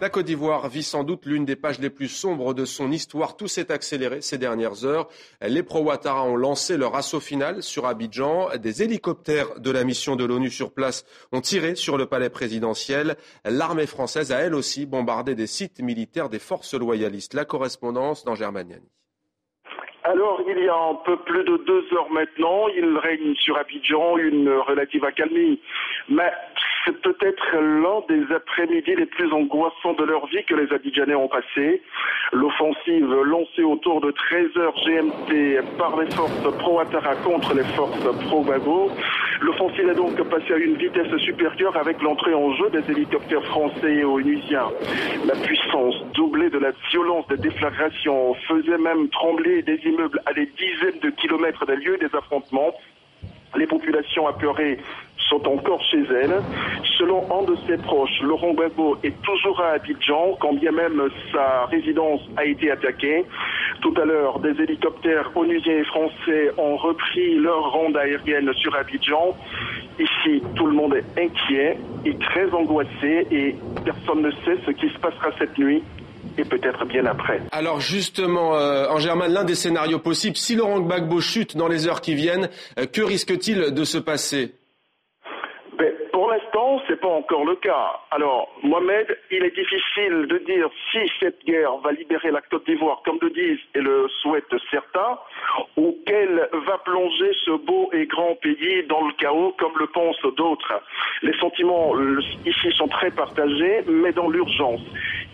La Côte d'Ivoire vit sans doute l'une des pages les plus sombres de son histoire. Tout s'est accéléré ces dernières heures. Les pro-Ouattara ont lancé leur assaut final sur Abidjan. Des hélicoptères de la mission de l'ONU sur place ont tiré sur le palais présidentiel. L'armée française a elle aussi bombardé des sites militaires des forces loyalistes. La correspondance d'Angers Maniani. Alors, il y a un peu plus de 2 heures maintenant, il règne sur Abidjan une relative accalmie. Mais c'est peut-être l'un des après-midi les plus angoissants de leur vie que les Abidjanais ont passé. L'offensive lancée autour de 13h GMT par les forces pro-Ouattara contre les forces pro-Gbagbo. L'offensive est donc passée à une vitesse supérieure avec l'entrée en jeu des hélicoptères français et onusiens. La puissance doublée de la violence des déflagrations faisait même trembler des immeubles à des dizaines de kilomètres des lieux des affrontements. Les populations apeurées sont encore chez elles. Selon un de ses proches, Laurent Gbagbo est toujours à Abidjan, quand bien même sa résidence a été attaquée. Tout à l'heure, des hélicoptères onusiens et français ont repris leur ronde aérienne sur Abidjan. Ici, tout le monde est inquiet et très angoissé et personne ne sait ce qui se passera cette nuit. Et peut-être bien après. Alors justement, en Germain, l'un des scénarios possibles, si Laurent Gbagbo chute dans les heures qui viennent, que risque-t-il de se passer ? Pour l'instant, c'est pas encore le cas. Alors, Mohamed, il est difficile de dire si cette guerre va libérer la Côte d'Ivoire, comme le disent et le souhaitent certains, ou qu'elle va plonger ce beau et grand pays dans le chaos, comme le pensent d'autres. Les sentiments ici sont très partagés, mais dans l'urgence.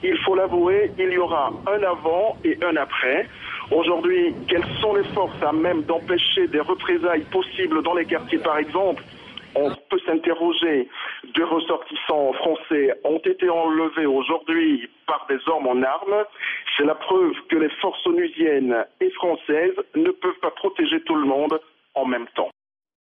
Il faut l'avouer, il y aura un avant et un après. Aujourd'hui, quelles sont les forces à même d'empêcher des représailles possibles dans les quartiers, par exemple ? On peut s'interroger. 2 ressortissants français ont été enlevés aujourd'hui par des hommes en armes. C'est la preuve que les forces onusiennes et françaises ne peuvent pas protéger tout le monde